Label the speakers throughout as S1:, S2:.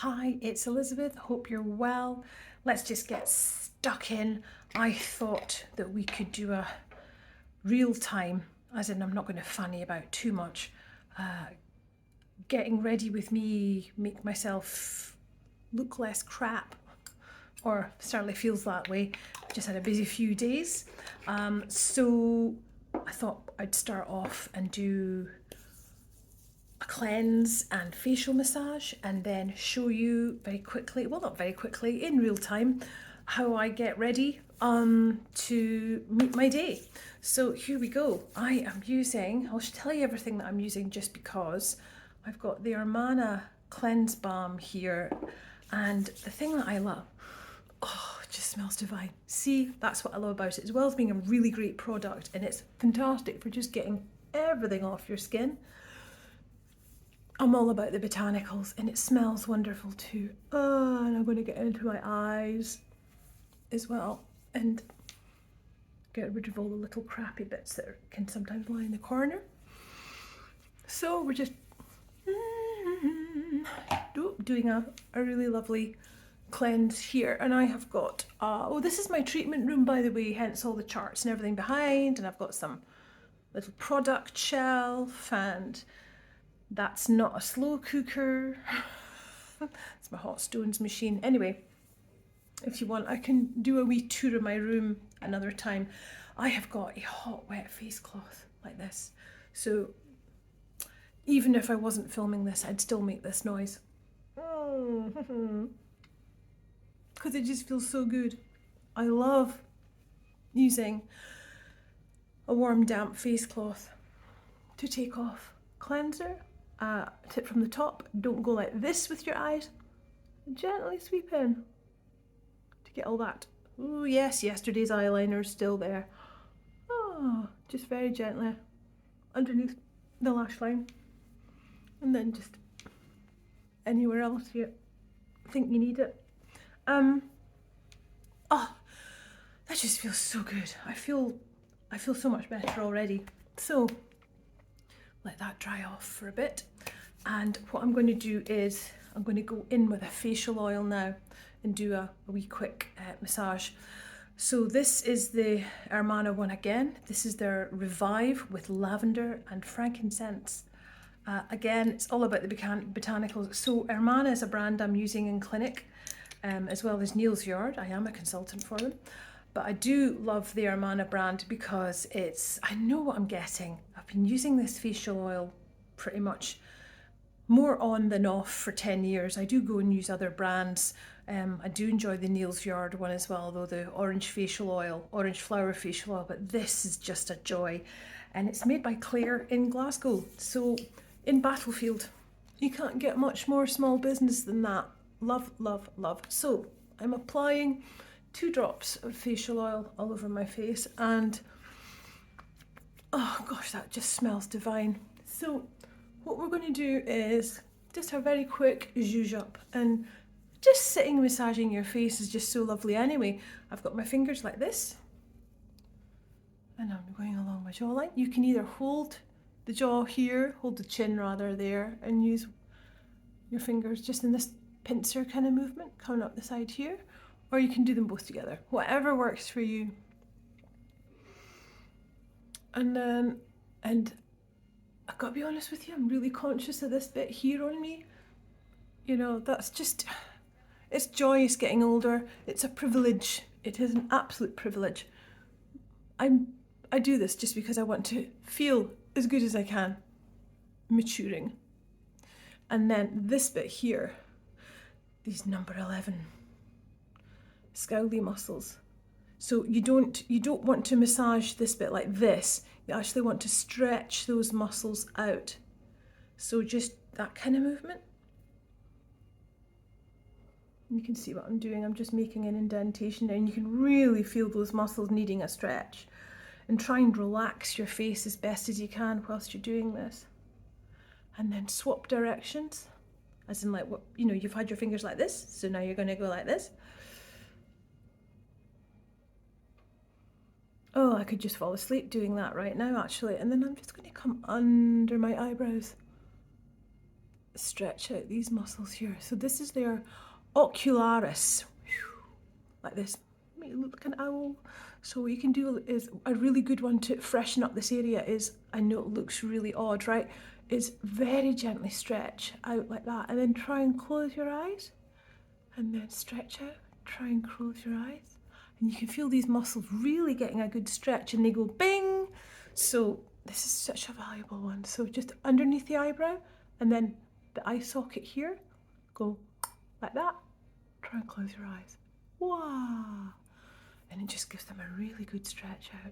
S1: Hi, it's Elizabeth. Hope you're well. Let's just get stuck in. I thought that we could do a real time, as in I'm not going to fanny about too much, getting ready with me, make myself look less crap, or certainly feels that way. I've just had a busy few days. So I thought I'd start off and do a cleanse and facial massage, and then show you very quickly, well, not very quickly, in real time, how I get ready to meet my day. So here we go. I am using, I'll tell you everything that I'm using just because I've got the Armana Cleanse Balm here, and the thing that I love, oh, it just smells divine. See, that's what I love about it, as well as being a really great product, and it's fantastic for just getting everything off your skin. I'm all about the botanicals, and it smells wonderful too. Oh, and I'm going to get into my eyes as well and get rid of all the little crappy bits that can sometimes lie in the corner. So we're just doing a really lovely cleanse here, and I have got, oh, this is my treatment room, by the way, hence all the charts and everything behind, and I've got some little product shelf, and that's not a slow cooker. It's my hot stones machine. Anyway, if you want, I can do a wee tour of my room another time. I have got a hot, wet face cloth like this. So even if I wasn't filming this, I'd still make this noise. Because it just feels so good. I love using a warm, damp face cloth to take off cleanser. Tip from the top, don't go like this with your eyes. Gently sweep in to get all that. Oh yes, yesterday's eyeliner's still there. Oh, just very gently underneath the lash line, and then just anywhere else you think you need it. Oh, that just feels so good. I feel so much better already. So let that dry off for a bit, and what I'm going to do is I'm going to go in with a facial oil now and do a wee quick massage. So this is the Armana one again. This is their Revive with lavender and frankincense. Again, it's all about the botanicals. So Armana is a brand I'm using in clinic, as well as Neal's Yard. I am a consultant for them. But I do love the Armana brand because I know what I'm getting. I've been using this facial oil pretty much more on than off for 10 years. I do go and use other brands. I do enjoy the Neal's Yard one as well, though, the orange flower facial oil, but this is just a joy. And it's made by Claire in Glasgow. So in Battlefield, you can't get much more small business than that. Love, love, love. So I'm applying 2 drops of facial oil all over my face, and oh gosh, that just smells divine. So what we're going to do is just a very quick zhuzh up, and just sitting massaging your face is just so lovely anyway. I've got my fingers like this, and I'm going along my jawline. You can either hold the jaw here, hold the chin rather there, and use your fingers just in this pincer kind of movement coming up the side here, or you can do them both together, whatever works for you. And I've got to be honest with you, I'm really conscious of this bit here on me. You know, that's just, it's joyous getting older. It's a privilege. It is an absolute privilege. I do this just because I want to feel as good as I can, maturing. And then this bit here, these number 11 scowly muscles. So you don't want to massage this bit like this. You actually want to stretch those muscles out. So just that kind of movement. You can see what I'm doing. I'm just making an indentation there, and you can really feel those muscles needing a stretch. And try and relax your face as best as you can whilst you're doing this. And then swap directions. As in, like, what, you know, you've had your fingers like this, so now you're going to go like this. Oh, I could just fall asleep doing that right now, actually. And then I'm just going to come under my eyebrows. stretch out these muscles here. So this is their ocularis, like this. Make it look like an owl. So what you can do is a really good one to freshen up this area is, I know it looks really odd, right? Is very gently stretch out like that, and then try and close your eyes, and then stretch out, try and close your eyes. And you can feel these muscles really getting a good stretch, and they go bing. So this is such a valuable one. So just underneath the eyebrow, and then the eye socket here, go like that, try and close your eyes. Wow. And it just gives them a really good stretch out.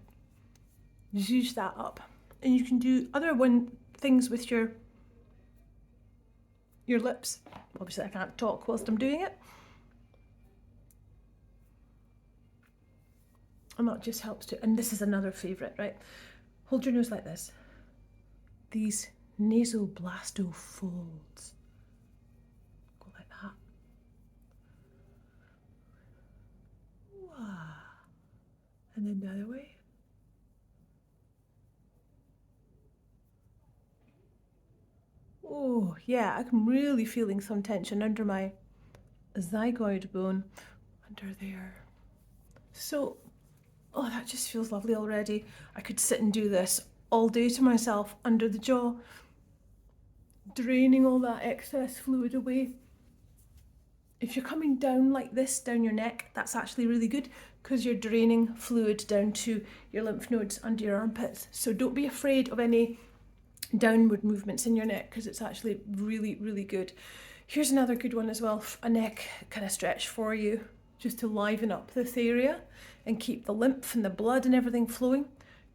S1: Zhuzh that up. And you can do other things with your lips. Obviously I can't talk whilst I'm doing it. And that just helps to, and this is another favourite, right? Hold your nose like this. These nasoblasto folds. Go like that. Wow. And then the other way. Oh, yeah, I'm really feeling some tension under my zygoid bone, under there. So, oh, that just feels lovely already. I could sit and do this all day to myself under the jaw, draining all that excess fluid away. If you're coming down like this, down your neck, that's actually really good because you're draining fluid down to your lymph nodes under your armpits. So don't be afraid of any downward movements in your neck because it's actually really, really good. Here's another good one as well, a neck kind of stretch for you, just to liven up this area and keep the lymph and the blood and everything flowing.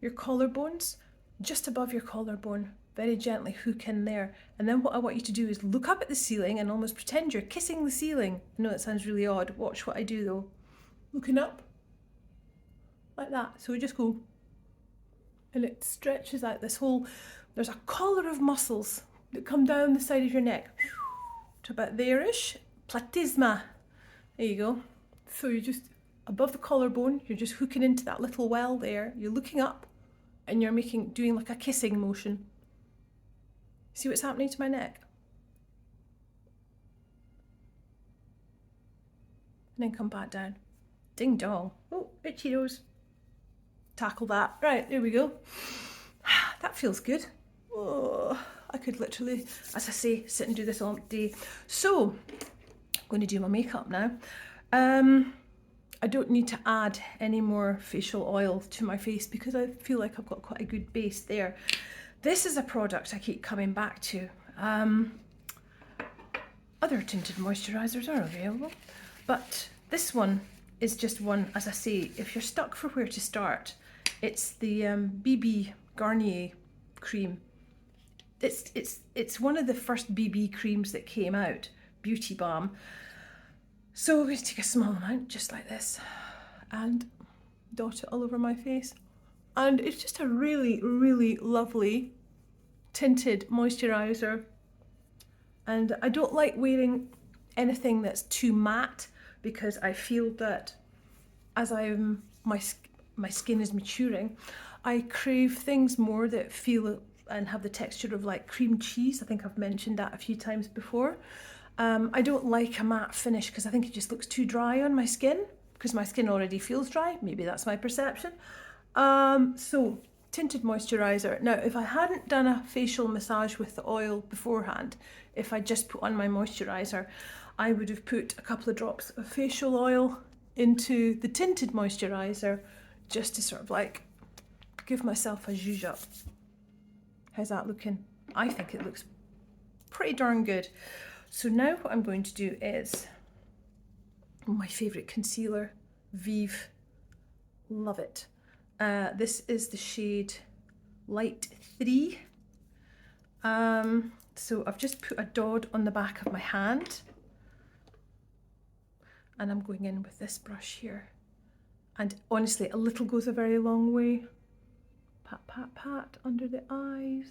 S1: Your collarbones, just above your collarbone, very gently hook in there. And then what I want you to do is look up at the ceiling and almost pretend you're kissing the ceiling. I know that sounds really odd. Watch what I do though. Looking up, like that. So we just go, and it stretches out this whole, there's a collar of muscles that come down the side of your neck to about there-ish, platysma. There you go. So you're just above the collarbone, you're just hooking into that little well there. You're looking up and you're doing like a kissing motion. See what's happening to my neck? And then come back down. Ding dong. Oh, itchy nose. Tackle that. Right, there we go. That feels good. Oh, I could literally, as I say, sit and do this all day. So, I'm going to do my makeup now. I don't need to add any more facial oil to my face because I feel like I've got quite a good base there. This is a product I keep coming back to. Other tinted moisturisers are available, but this one is just one, as I say, if you're stuck for where to start, it's the BB Garnier cream. It's one of the first BB creams that came out, Beauty Balm. So I'm going to take a small amount, just like this, and dot it all over my face. And it's just a really, really lovely tinted moisturiser. And I don't like wearing anything that's too matte because I feel that as my skin is maturing, I crave things more that feel and have the texture of like cream cheese. I think I've mentioned that a few times before. I don't like a matte finish because I think it just looks too dry on my skin because my skin already feels dry. Maybe that's my perception. So tinted moisturiser. Now, if I hadn't done a facial massage with the oil beforehand, if I just put on my moisturiser, I would have put a couple of drops of facial oil into the tinted moisturiser just to sort of like give myself a zhuzh up. How's that looking? I think it looks pretty darn good. So now what I'm going to do is my favourite concealer, Vive. Love it. This is the shade Light 3. So I've just put a dot on the back of my hand. And I'm going in with this brush here. And honestly, a little goes a very long way. Pat, pat, pat under the eyes.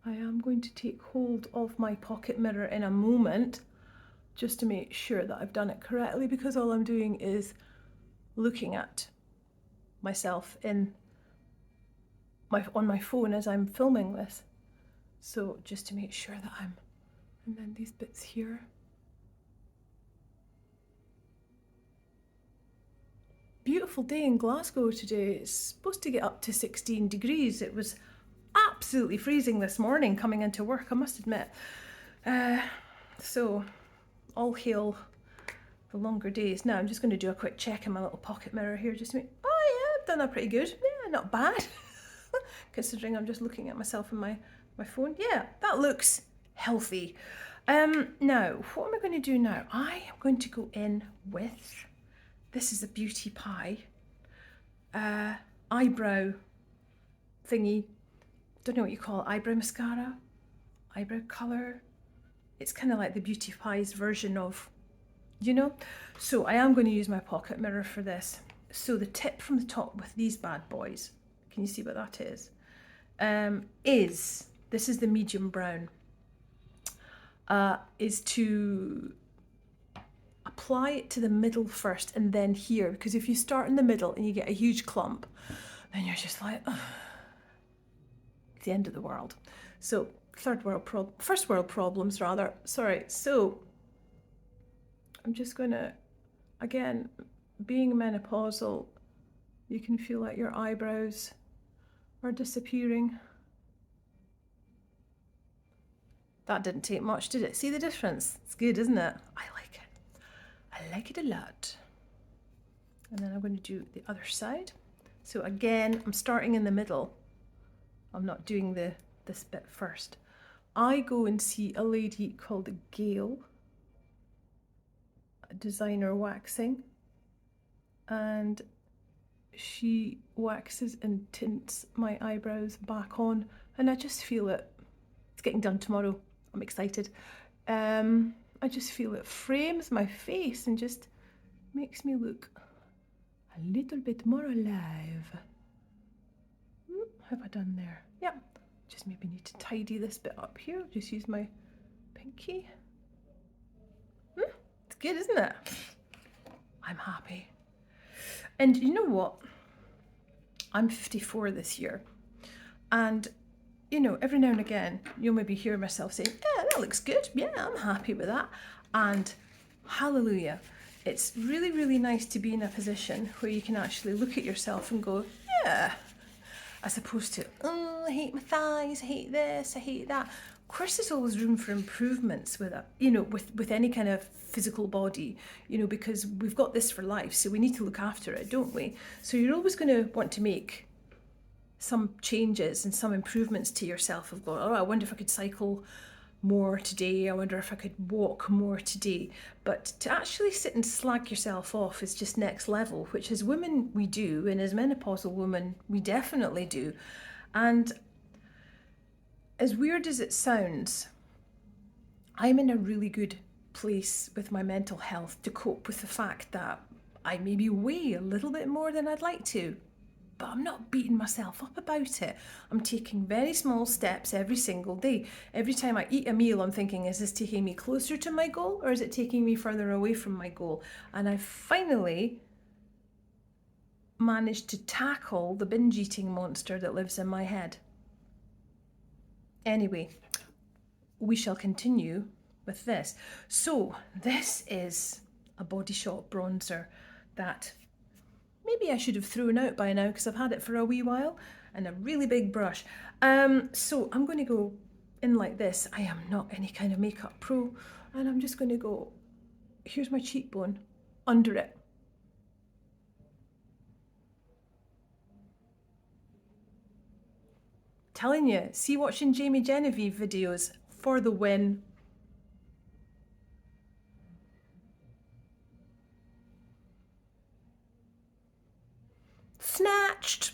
S1: I am going to take hold of my pocket mirror in a moment just to make sure that I've done it correctly, because all I'm doing is looking at myself on my phone as I'm filming this. So just to make sure that I'm And then these bits here. Beautiful day in Glasgow today. It's supposed to get up to 16 degrees. It was absolutely freezing this morning coming into work, I must admit. So all hail the longer days. Now I'm just going to do a quick check in my little pocket mirror here just to make, oh yeah, I've done that pretty good. Yeah, not bad. Considering I'm just looking at myself in my phone. Yeah, that looks healthy. Now, what am I going to do now? I am going to go in with, this is a Beauty Pie eyebrow thingy. Don't know what you call it, eyebrow mascara, eyebrow colour. It's kind of like the Beauty Pie's version of, you know. So I am going to use my pocket mirror for this. So the tip from the top with these bad boys, can you see what that is? This is the medium brown, is to apply it to the middle first and then here, because if you start in the middle and you get a huge clump, then you're just like, oh, it's the end of the world. So first world problems rather, sorry. So I'm just gonna, again, being menopausal, you can feel like your eyebrows are disappearing. That didn't take much, did it? See the difference? It's good, isn't it? I like it. I like it a lot. And then I'm going to do the other side. So again, I'm starting in the middle. I'm not doing this bit first. I go and see a lady called Gail, a designer waxing, and she waxes and tints my eyebrows back on, and I just feel it. It's getting done tomorrow. I'm excited. I just feel it frames my face and just makes me look a little bit more alive. Have I done there? Yep. Just maybe need to tidy this bit up here. Just use my pinky. It's good, isn't it? I'm happy. And you know what? I'm 54 this year. And, you know, every now and again, you'll maybe hear myself saying, yeah, that looks good. Yeah, I'm happy with that. And hallelujah. It's really, really nice to be in a position where you can actually look at yourself and go, yeah, as opposed to, oh, I hate my thighs, I hate this, I hate that. Of course, there's always room for improvements with it, you know, with any kind of physical body, you know, because we've got this for life, so we need to look after it, don't we? So you're always going to want to make some changes and some improvements to yourself of going, oh, I wonder if I could cycle more today, I wonder if I could walk more today. But to actually sit and slag yourself off is just next level, which as women we do, and as menopausal women we definitely do. And as weird as it sounds, I'm in a really good place with my mental health to cope with the fact that I maybe weigh a little bit more than I'd like to, but I'm not beating myself up about it. I'm taking very small steps every single day. Every time I eat a meal, I'm thinking, is this taking me closer to my goal or is it taking me further away from my goal? And I finally managed to tackle the binge eating monster that lives in my head. Anyway, we shall continue with this. So this is a Body Shop bronzer that maybe I should have thrown out by now because I've had it for a wee while, and a really big brush. So I'm going to go in like this. I am not any kind of makeup pro, and I'm just going to go, here's my cheekbone, under it. Telling you, see watching Jamie Genevieve videos for the win. Snatched.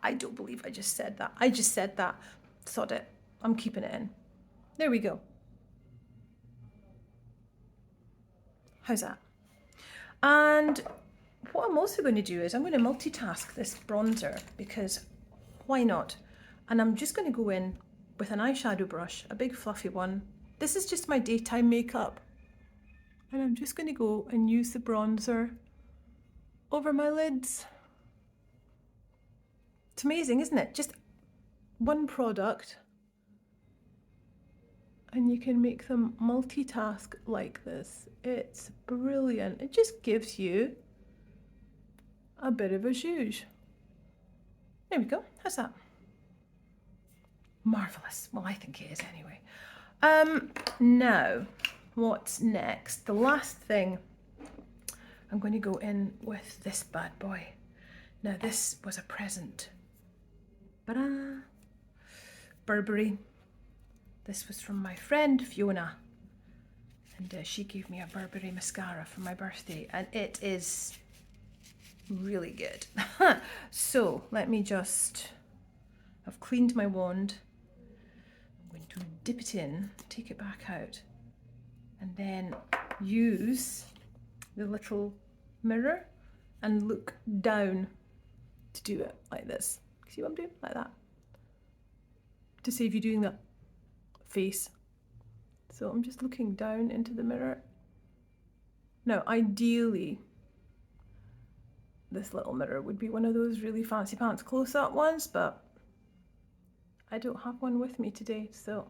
S1: I don't believe I just said that. I just said that. Sod it. I'm keeping it in. There we go. How's that? And what I'm also going to do is I'm going to multitask this bronzer because why not? And I'm just going to go in with an eyeshadow brush, a big fluffy one. This is just my daytime makeup. And I'm just going to go and use the bronzer over my lids. It's amazing, isn't it? Just one product and you can make them multitask like this. It's brilliant. It just gives you a bit of a zhuzh. There we go. How's that? Marvellous. Well, I think it is anyway. Now, what's next? The last thing, I'm going to go in with this bad boy. Now, this was a present. Ta-da! Burberry. This was from my friend Fiona, and she gave me a Burberry mascara for my birthday, and it is really good. So let me just, I've cleaned my wand. I'm going to dip it in, take it back out, and then use the little mirror and look down to do it like this. See what I'm doing? Like that. To save you doing that face. So I'm just looking down into the mirror. Now, ideally, this little mirror would be one of those really fancy pants close-up ones, but I don't have one with me today, so.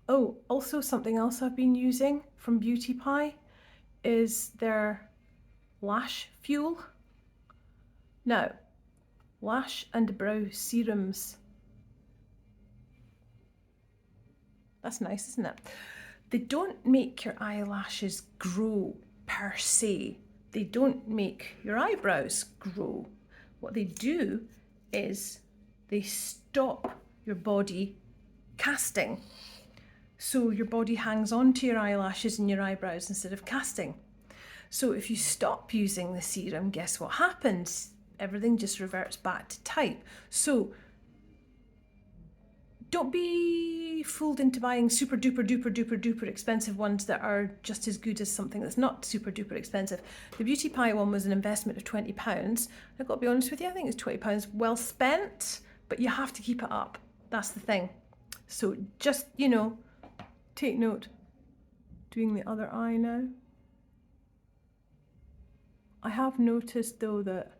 S1: Oh, also something else I've been using from Beauty Pie is their lash fuel. Now, lash and brow serums. That's nice, isn't it? They don't make your eyelashes grow per se. They don't make your eyebrows grow. What they do is they stop your body casting. So your body hangs on to your eyelashes and your eyebrows instead of casting. So if you stop using the serum, guess what happens? Everything just reverts back to type. So don't be fooled into buying super duper duper duper duper expensive ones that are just as good as something that's not super duper expensive. The Beauty Pie one was an investment of £20. I've got to be honest with you, I think it's £20 well spent, but you have to keep it up. That's the thing. So just, you know, take note. Doing the other eye now. I have noticed though that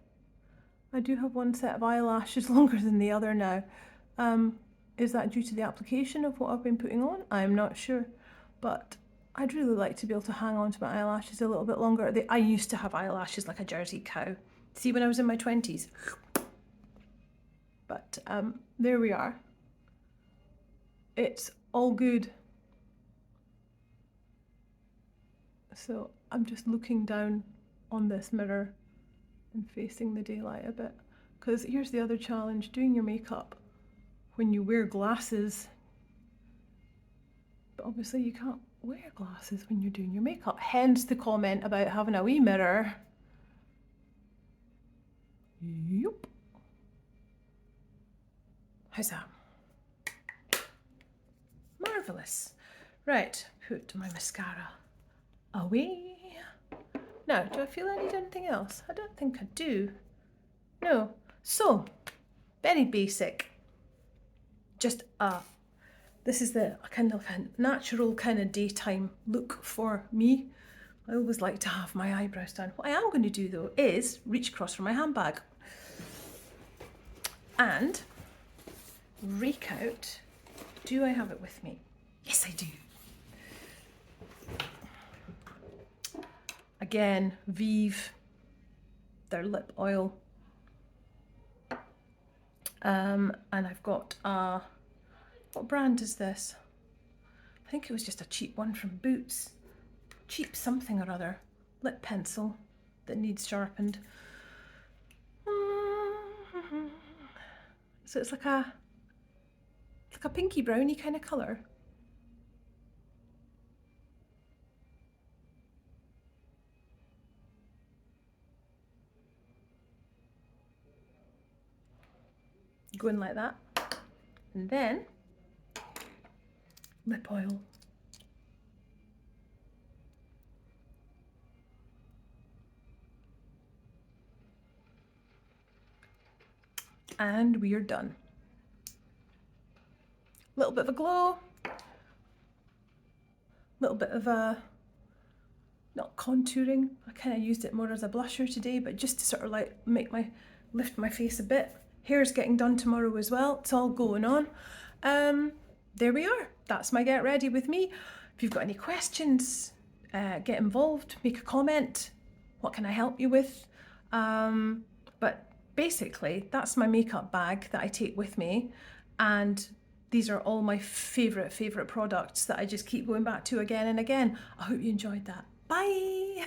S1: I do have one set of eyelashes longer than the other now. Is that due to the application of what I've been putting on? I'm not sure, but I'd really like to be able to hang on to my eyelashes a little bit longer. I used to have eyelashes like a Jersey cow. See, when I was in my 20s. But there we are. It's all good. So I'm just looking down on this mirror and facing the daylight a bit. Because here's the other challenge, doing your makeup when you wear glasses. But obviously you can't wear glasses when you're doing your makeup. Hence the comment about having a wee mirror. Yup. How's that? Marvellous. Right, put my mascara away. Now, do I feel I need anything else? I don't think I do. No. So, very basic. Just this is the kind of natural kind of daytime look for me. I always like to have my eyebrows done. What I am going to do though is reach across for my handbag and rake out. Do I have it with me? Yes, I do. Again, Vive, their lip oil. And I've got what brand is this? I think it was just a cheap one from Boots. Cheap something or other. Lip pencil that needs sharpened. So it's like a pinky browny kind of colour. Going like that. And then lip oil. And we are done. A little bit of a glow. A little bit of a, not contouring. I kind of used it more as a blusher today, but just to sort of like lift my face a bit. Hair's getting done tomorrow as well. It's all going on. There we are. That's my get ready with me. If you've got any questions, get involved, make a comment. What can I help you with? But basically, that's my makeup bag that I take with me. And these are all my favourite products that I just keep going back to again and again. I hope you enjoyed that. Bye!